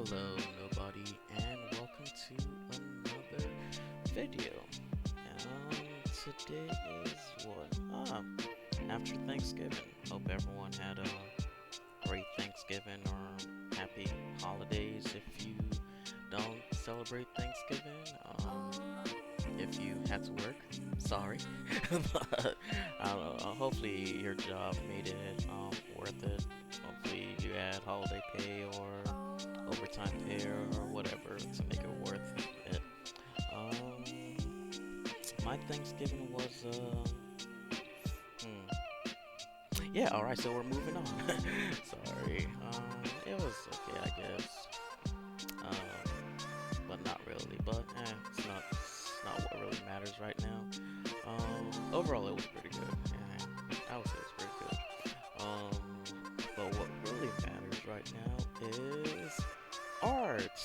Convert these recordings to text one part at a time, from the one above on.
Hello, nobody, and welcome to another video. Today is what? After Thanksgiving. Hope everyone had a great Thanksgiving or happy holidays if you don't celebrate Thanksgiving. If you had to work, sorry. But I don't know. Hopefully your job made it worth it. Hopefully you had holiday pay or overtime pay or whatever to make it worth it. My Thanksgiving was yeah. All right, so we're moving on. Sorry. It was okay, I guess. But not really. But it's not what really matters right now. Overall, it was pretty good. I would say it's pretty good. But what really matters right now is art.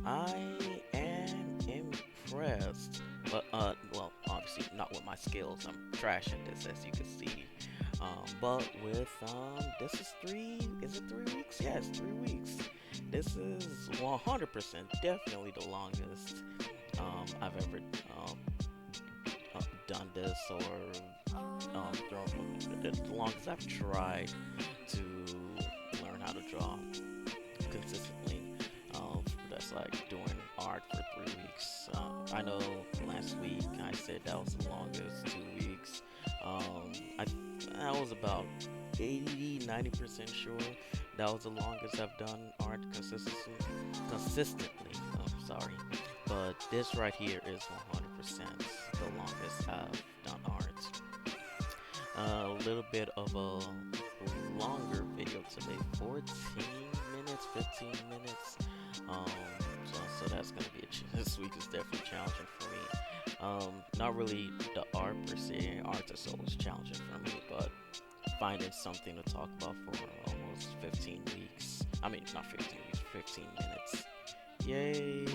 I am impressed, but well, obviously not with my skills. I'm trash at this, as you can see. But with this is Is it 3 weeks? Yes, 3 weeks. This is 100% definitely the longest I've ever done this or as long as I've tried to learn how to draw consistently. That's like doing art for 3 weeks. I know last week I said that was the longest 2 weeks. I was about 80-90% sure that was the longest I've done art consistently. Sorry, but this right here is 100% the longest I've done art. A little bit of a longer video today, 14 minutes, 15 minutes. Um, so that's gonna be this week is definitely challenging for me. Not really the art per se. Art is always challenging for me, but finding something to talk about for almost 15 weeks. I mean, not 15 weeks, 15 minutes. Yay!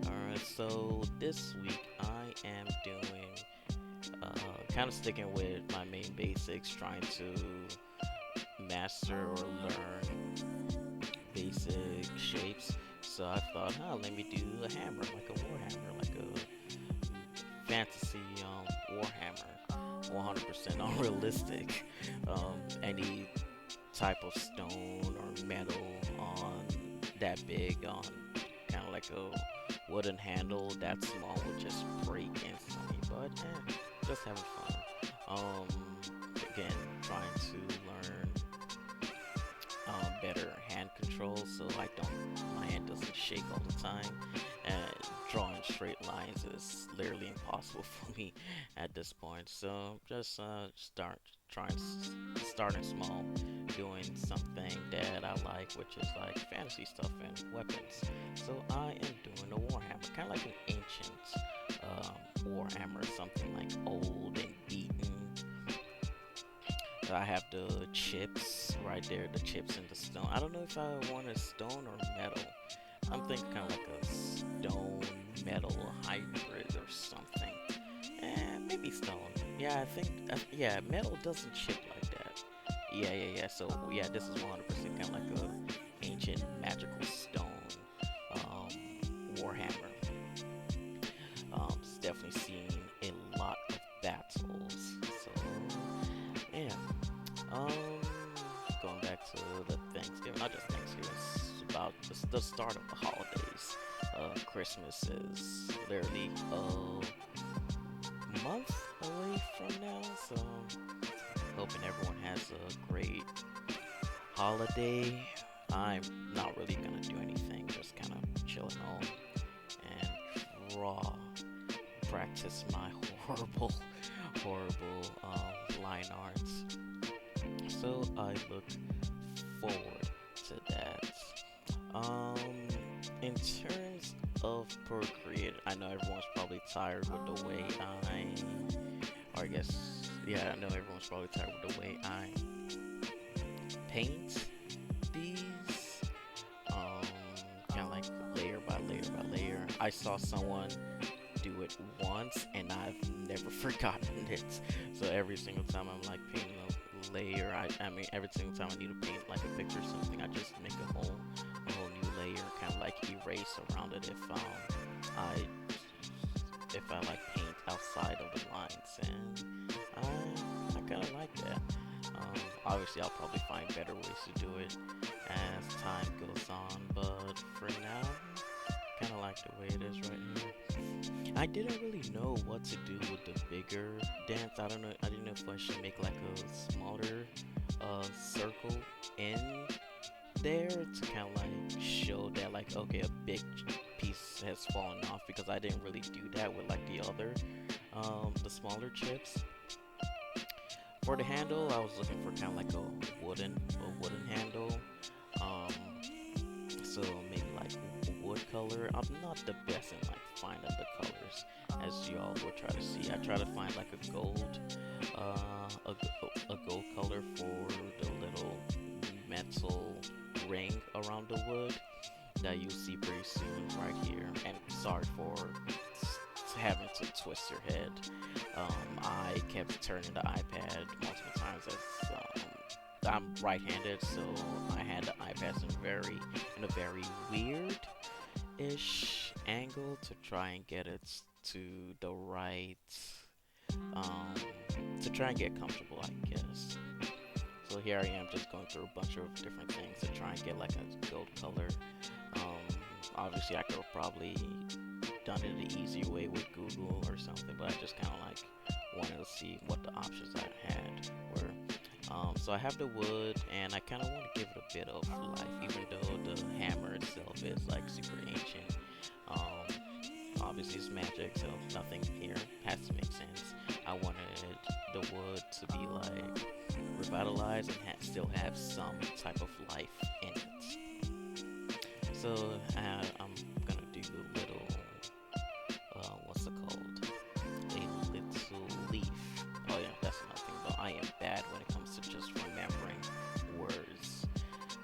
Alright, so this week I am doing kind of sticking with my main basics, trying to master or learn basic shapes. So I thought, let me do a hammer, like a warhammer, like a fantasy warhammer, 100% unrealistic. Any type of stone or metal on that big, on kind of like a wooden handle that small would just break instantly. But just having fun. Again, trying to learn better hand control so my hand doesn't shake all the time. And drawing straight lines is literally impossible for me at this point. So just starting small, doing something that I like, which is like fantasy stuff and weapons. So I am doing a warhammer, kind of like an ancient warhammer, something like old and beaten. I have the chips right there, the chips in the stone. I don't know if I want a stone or metal. I'm thinking kind of like a stone metal hybrid or something. Maybe stone. Yeah, I think, yeah, metal doesn't chip like that. Yeah. So, yeah, this is 100% kind of like a ancient magical stone warhammer. It's definitely seen a lot of battles. So, yeah. Um, Going back to the Thanksgiving, not just Thanksgiving, it's about the start of the holidays. Christmas is literally a month away from now, so hoping everyone has a great holiday. I'm not really gonna do anything, just kind of chilling home and practice my horrible line arts. So I look forward to that. In terms of Procreate, I know everyone's probably tired with the way or I guess, yeah, I know everyone's probably tired with the way I paint these, kind of like layer by layer by layer. I saw someone do it once and I've never forgotten it. So every single time I'm like painting a layer, I mean every single time I need to paint like a picture or something, I just make a whole new layer, kind trace around it I like paint outside of the lines, and I kind of like that. Obviously, I'll probably find better ways to do it as time goes on, but for now, kind of like the way it is right here. I didn't really know what to do with the bigger dents. I don't know. I didn't know if I should make like a smaller circle in there to kind of like show that like okay, a big piece has fallen off, because I didn't really do that with like the smaller chips. For the handle, I was looking for kind of like a wooden handle. Um, so maybe like wood color. I'm not the best in like finding the colors, as y'all will try to see. I try to find like a gold color for the little metal ring around the wood that you'll see pretty soon right here. And sorry for having to twist your head. I kept turning the iPad multiple times as I'm right-handed, so I had the iPad in a very weird-ish angle to try and get it to the right, um, to try and get comfortable, I guess. So here I am just going through a bunch of different things to try and get like a gold color. Obviously I could have probably done it the easier way with Google or something, but I just kind of like wanted to see what the options I had were. So I have the wood, and I kind of want to give it a bit of life, even though the hammer itself is like super ancient. Obviously it's magic, so nothing here has to make sense. I wanted the wood to be like revitalized and still have some type of life in it. So I'm gonna do a little, what's it called? A little leaf. Oh yeah, that's another thing though. I am bad when it comes to just remembering words.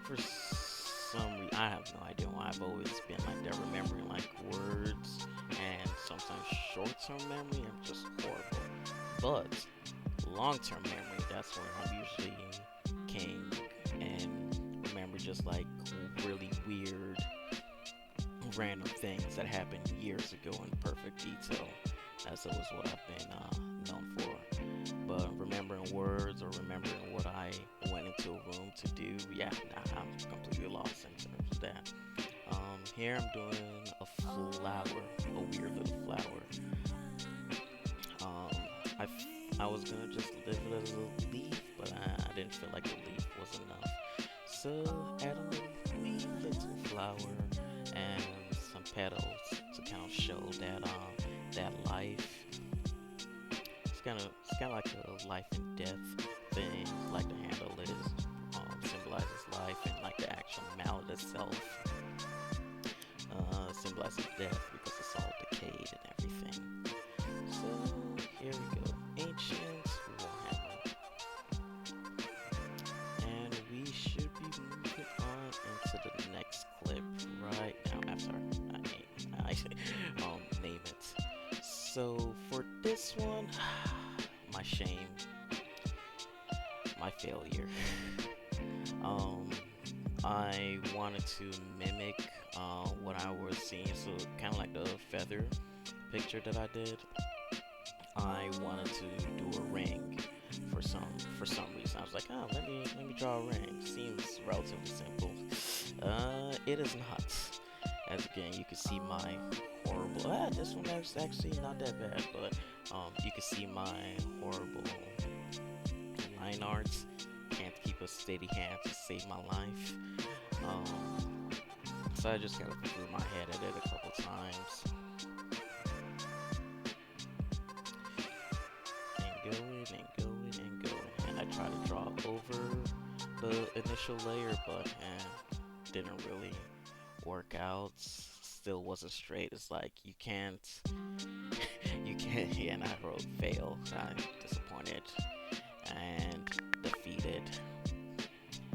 For some reason, I have no idea why. I've always been like that, remembering like words and sometimes short-term memory. I'm just horrible. But long-term memory, that's where I'm usually king, and remember just like really weird random things that happened years ago in perfect detail. That's always what I've been known for. But remembering words or remembering what I went into a room to do, yeah, nah, I'm completely lost in terms of that. Here I'm doing a flower, a weird little flower. I was gonna just leave it as a leaf, but I didn't feel like a leaf was enough. So add a wee little flower and some petals to kind of show that life. It's kind of like a life and death thing, like the handle is symbolizes life, and like the actual mallet itself symbolizes death because it's all decayed and everything. So here we go, ancient Warhammer, and we should be moving on into the next clip right now. I'm sorry, I name it. So for this one, my shame, my failure. I wanted to mimic what I was seeing, so kind of like the feather picture that I did. I wanted to do a ring for some reason. I was like, oh, let me draw a ring. Seems relatively simple. It is not. As again, you can see my horrible. This one is actually not that bad, but you can see my horrible line arts. Can't keep a steady hand to save my life. So I just kind of threw my head at it a couple times. And going. And I tried to draw over the initial layer, but didn't really work out. Still wasn't straight. It's like you can't, yeah, and I wrote fail. I'm disappointed and defeated.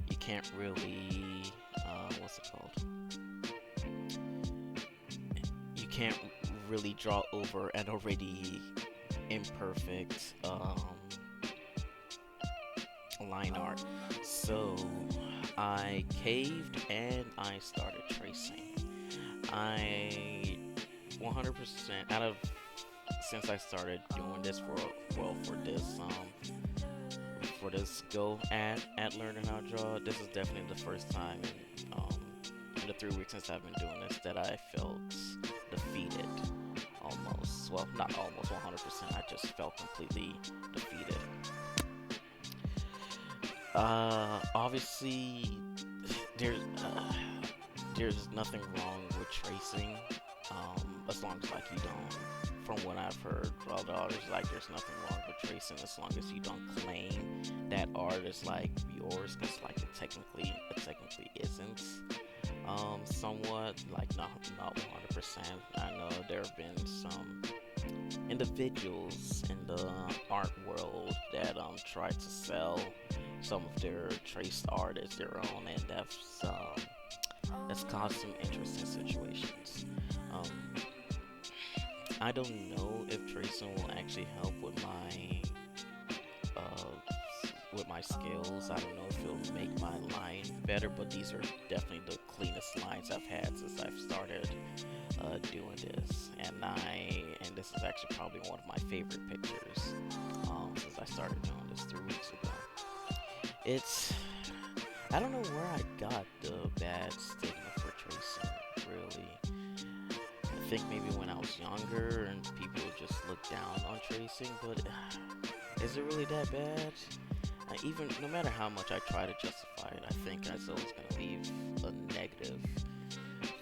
You can't really, what's it called? You can't really draw over an already imperfect line art. So I caved and I started tracing. I 100% out of since I started doing this for this go at learning how to draw, this is definitely the first time in the 3 weeks since I've been doing this that I felt defeated. Almost, well, not almost 100%. I just felt completely defeated. Obviously, there's there's nothing wrong with tracing, as long as like you don't. From what I've heard, from other artists, like there's nothing wrong with tracing as long as you don't claim that art is like yours, because like it technically isn't. Somewhat like not 100%. I know there have been some individuals in the art world that try to sell some of their traced art as their own, and that's caused some interesting situations. Um, I don't know if tracing will actually help with my skills. I don't know if it'll make my line better, but these are definitely the cleanest lines I've had since I've started doing this, and this is actually probably one of my favorite pictures since I started doing this 3 weeks ago. It's I don't know where I got the bad stigma for tracing, really. I think maybe when I was younger and people just look down on tracing, but is it really that bad? Even no matter how much I try to justify it, I think it's always gonna leave a negative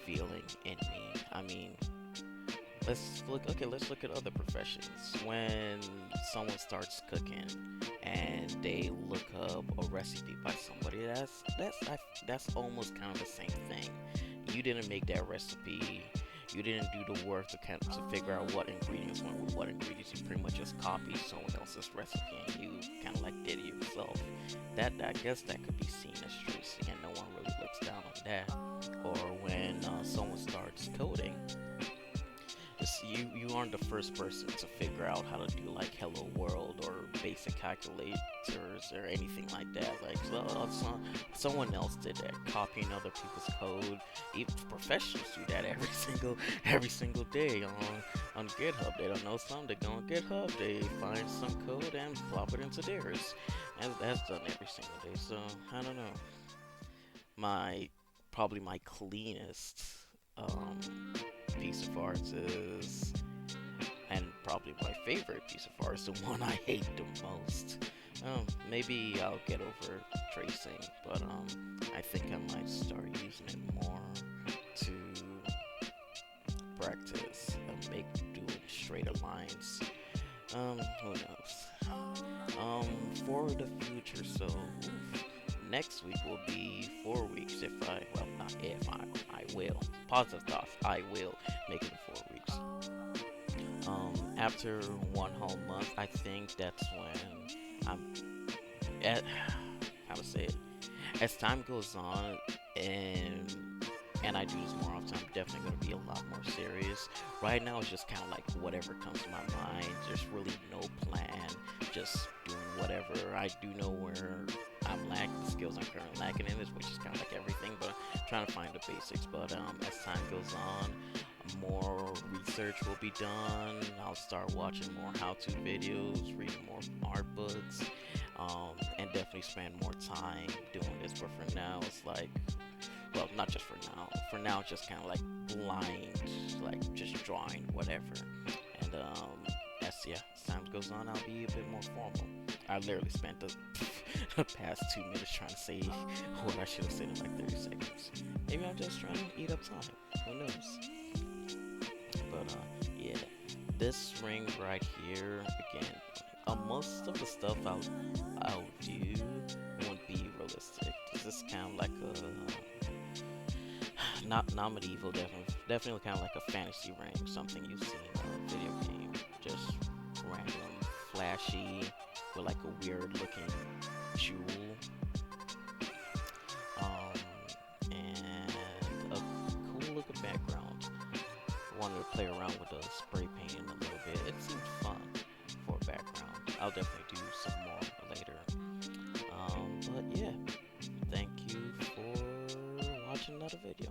feeling in me. I mean, let's look at other professions. When someone starts cooking and they look up a recipe by somebody, that's almost kind of the same thing. You didn't make that recipe. You didn't do the work to figure out what ingredients went with what ingredients. You pretty much just copied someone else's recipe and you kind of like did it yourself. I guess that could be seen as tracing, and no one really looks down on that. Or when someone starts coding, you aren't the first person to figure out how to do like Hello World or basic calculators or anything like that. Like someone else did that, copying other people's code. Even professionals do that every single day on GitHub. They don't know something, they go on GitHub, they find some code and plop it into theirs. And that's done every single day. So I don't know. Probably my cleanest piece of art is, and probably my favorite piece of art is the one I hate the most. Maybe I'll get over tracing, but I think I might start using it more to practice doing straighter lines. Who knows? For the future, so next week will be 4 weeks not if, I will. Positive thoughts, I will make it in 4 weeks. After one whole month, I think that's when I'm how to say it. As time goes on and I do this more often, I'm definitely going to be a lot more serious. Right now, it's just kind of like whatever comes to my mind. There's really no plan, just doing whatever. I do know where I'm lacking, the skills I'm currently lacking in this, which is kind of like everything, but trying to find the basics. But as time goes on, more research will be done. I'll start watching more how-to videos, reading more art books, and definitely spend more time doing this. But for now, it's like, well, not just for now. For now, it's just kind of like blind, like just drawing whatever. And as time goes on, I'll be a bit more formal. I literally spent the past 2 minutes trying to say what I should have said in like 30 seconds. Maybe I'm just trying to eat up time. Who knows? But yeah, this ring right here again. Most of the stuff I'll do won't be realistic. This is kind of like a not medieval, definitely kind of like a fantasy ring, something you've seen in a video game. Just random, flashy, with like a weird looking jewel. And a cool looking background. Wanted to play around with the spray painting a little bit. It seemed fun for a background. I'll definitely do some more later. But yeah, thank you for watching another video.